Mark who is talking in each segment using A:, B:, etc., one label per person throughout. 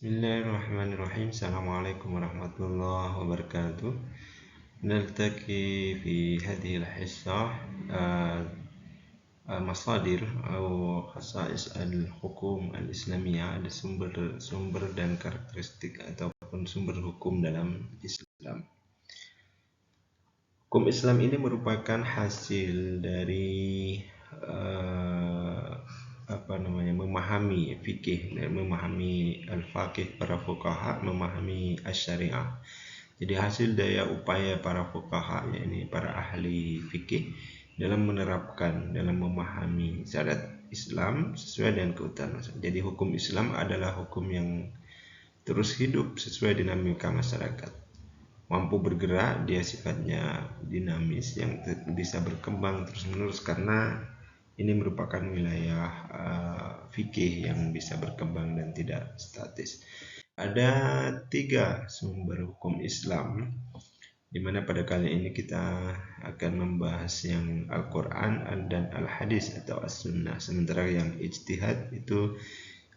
A: Bismillahirrahmanirrahim. Assalamualaikum warahmatullahi wabarakatuh. نلتقي في هذه الحصة مصادر أو خصائص الحكم الإسلامية. Ada sumber dan karakteristik ataupun sumber hukum dalam Islam. Hukum Islam ini merupakan hasil dari memahami fikih, memahami al-faqih para fuqaha, memahami asy-syariah. Jadi hasil daya upaya para fuqaha, yakni para ahli fikih, dalam menerapkan, dalam memahami syariat Islam sesuai dengan keutamaan. Jadi hukum Islam adalah hukum yang terus hidup sesuai dinamika masyarakat. Mampu bergerak, dia sifatnya dinamis, yang bisa berkembang terus-menerus karena ini merupakan wilayah fikih yang bisa berkembang dan tidak statis. Ada 3 sumber hukum Islam, di mana pada kali ini kita akan membahas yang Al-Quran dan Al-Hadis atau As-Sunnah, sementara yang ijtihad itu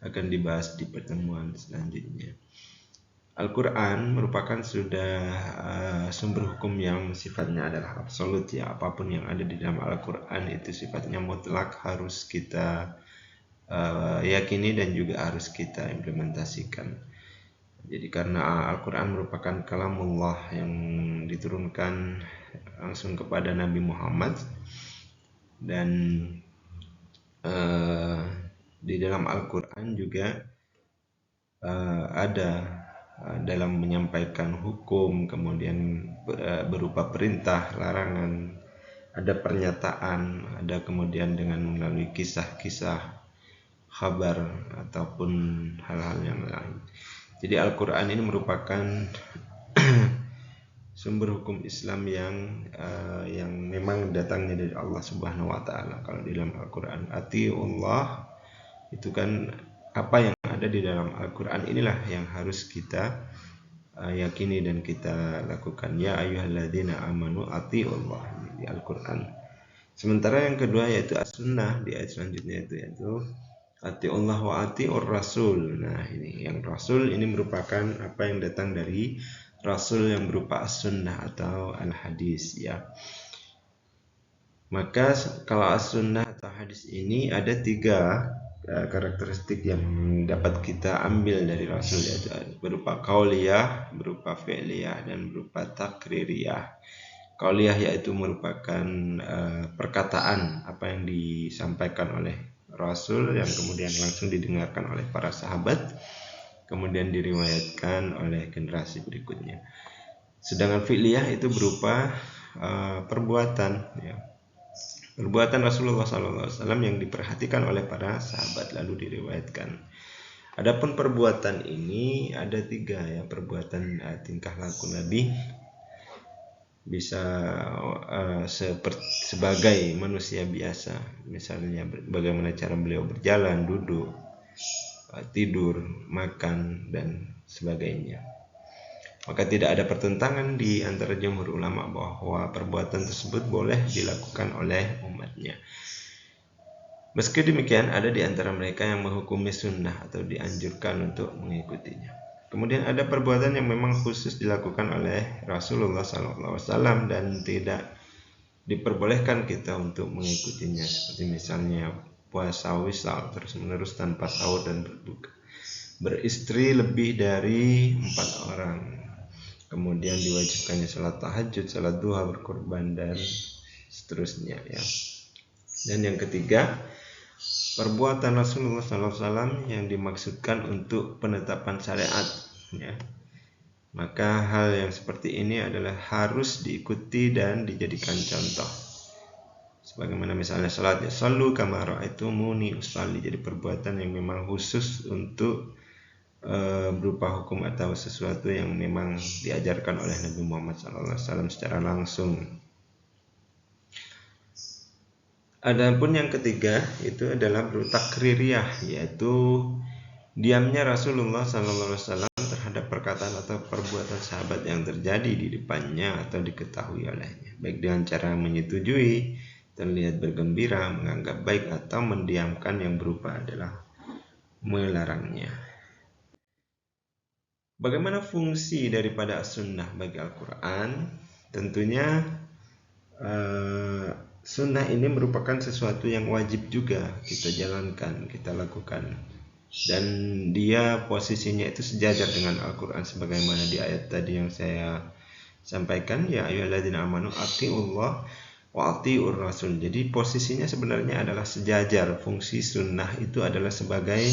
A: akan dibahas di pertemuan selanjutnya. Al-Quran merupakan sumber hukum yang sifatnya adalah absolut, ya. Apapun yang ada di dalam Al-Quran itu sifatnya mutlak, harus kita yakini dan juga harus kita implementasikan. Jadi karena Al-Quran merupakan kalamullah yang diturunkan langsung kepada Nabi Muhammad, dan di dalam Al-Quran juga ada dalam menyampaikan hukum, kemudian berupa perintah, larangan, ada pernyataan, ada kemudian dengan melalui kisah-kisah, kabar, ataupun hal-hal yang lain. Jadi Al-Quran ini merupakan sumber hukum Islam yang memang datangnya dari Allah Subhanahu wa Ta'ala. Kalau di dalam Al-Quran, atiullah, itu kan apa yang ada di dalam Al-Quran inilah yang harus kita yakini dan kita lakukan. Ya ayyuhalladzina amanu atiullah di Al-Quran. Sementara yang kedua yaitu As-Sunnah di ayat selanjutnya, yaitu atiullah wa atiur rasul. Nah, ini yang rasul ini merupakan apa yang datang dari rasul yang berupa As-Sunnah atau Al-Hadis, ya. Maka kalau As-Sunnah atau hadis ini ada 3 karakteristik yang dapat kita ambil dari Rasul, yaitu berupa qauliyah, berupa fi'liyah, dan berupa takririyah. Qauliyah yaitu merupakan perkataan apa yang disampaikan oleh Rasul yang kemudian langsung didengarkan oleh para sahabat, kemudian diriwayatkan oleh generasi berikutnya. Sedangkan fi'liyah itu berupa perbuatan, ya. Perbuatan Rasulullah SAW yang diperhatikan oleh para sahabat lalu diriwayatkan. Adapun perbuatan ini ada 3, ya. Perbuatan tingkah laku Nabi, bisa sebagai manusia biasa, misalnya bagaimana cara beliau berjalan, duduk, tidur, makan, dan sebagainya. Maka tidak ada pertentangan di antara jumhur ulama bahwa perbuatan tersebut boleh dilakukan oleh umatnya. Meski demikian, ada di antara mereka yang menghukumi sunnah atau dianjurkan untuk mengikutinya. Kemudian ada perbuatan yang memang khusus dilakukan oleh Rasulullah SAW dan tidak diperbolehkan kita untuk mengikutinya, seperti misalnya puasa wisal terus-menerus tanpa sahur dan berbuka, beristri lebih dari 4 orang, kemudian diwajibkannya salat tahajud, salat duha, berkorban, dan seterusnya, ya. Dan yang ketiga, perbuatan Rasulullah SAW yang dimaksudkan untuk penetapan syariat, ya. Maka hal yang seperti ini adalah harus diikuti dan dijadikan contoh. Sebagaimana misalnya salatnya, sallu kama ra'aitumuni usalli, jadi perbuatan yang memang khusus untuk berupa hukum atau sesuatu yang memang diajarkan oleh Nabi Muhammad SAW secara langsung. Adapun yang ketiga itu adalah takririyah, yaitu diamnya Rasulullah SAW terhadap perkataan atau perbuatan sahabat yang terjadi di depannya atau diketahui olehnya, baik dengan cara menyetujui, terlihat bergembira, menganggap baik, atau mendiamkan yang berupa adalah melarangnya. Bagaimana fungsi daripada sunnah bagi Al-Quran? Tentunya sunnah ini merupakan sesuatu yang wajib juga kita jalankan, kita lakukan, dan dia posisinya itu sejajar dengan Al-Quran sebagaimana di ayat tadi yang saya sampaikan, ya ayyuhalladzina amanu atiullah wa atiur rasul. Jadi posisinya sebenarnya adalah sejajar. Fungsi sunnah itu adalah sebagai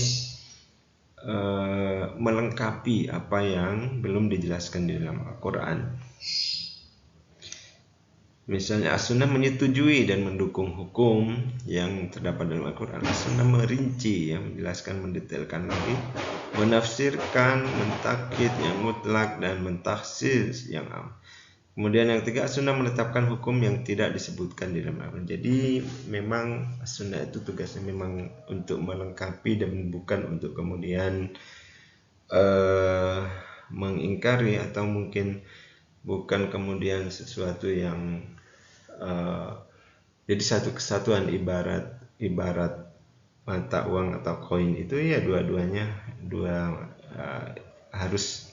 A: melengkapi apa yang belum dijelaskan di dalam Al-Quran. Misalnya as-sunnah menyetujui dan mendukung hukum yang terdapat dalam Al-Quran. As-sunnah merinci, yang menjelaskan, mendetailkan lagi, menafsirkan, mentakkid yang mutlak dan mentafsir yang am. Kemudian yang ketiga, as-sunnah menetapkan hukum yang tidak disebutkan di dalam Al-Quran. Jadi memang as-sunnah itu tugasnya memang untuk melengkapi dan bukan untuk kemudian mengingkari atau mungkin bukan kemudian sesuatu yang jadi satu kesatuan. Ibarat mata uang atau koin itu ya dua-duanya harus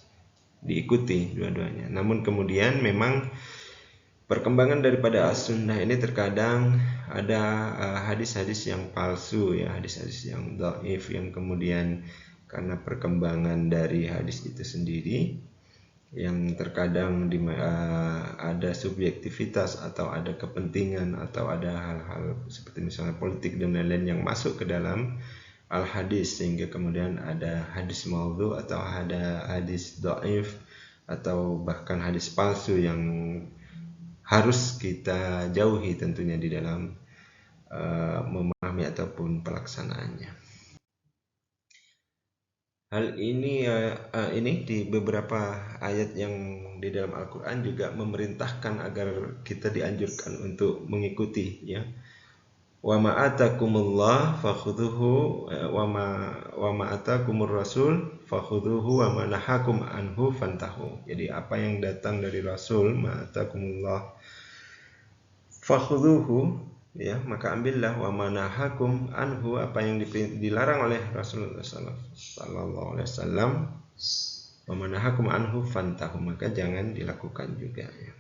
A: diikuti dua-duanya. Namun kemudian memang perkembangan daripada as-sunnah ini terkadang ada hadis-hadis yang palsu, ya, hadis-hadis yang dhaif, yang kemudian karena perkembangan dari hadis itu sendiri yang terkadang ada subjektivitas atau ada kepentingan atau ada hal-hal seperti misalnya politik dan lain-lain yang masuk ke dalam al-hadis, sehingga kemudian ada hadis maudhu atau ada hadis dhaif atau bahkan hadis palsu yang harus kita jauhi tentunya di dalam memahami ataupun pelaksanaannya. Hal ini di beberapa ayat yang di dalam Al-Quran juga memerintahkan agar kita dianjurkan untuk mengikuti, ya. Wa ma atakumullah fakhudhuhu wa ma atakumur rasul fakhudhuhu wa ma nahakum anhu fantahu. Jadi apa yang datang dari Rasul, ma atakumullah fakhudhuhu, ya, maka ambillah, wa manahakum anhu, apa yang dilarang oleh Rasulullah sallallahu alaihi wasallam, wa manahakum anhu fantahu, maka jangan dilakukan juga, ya.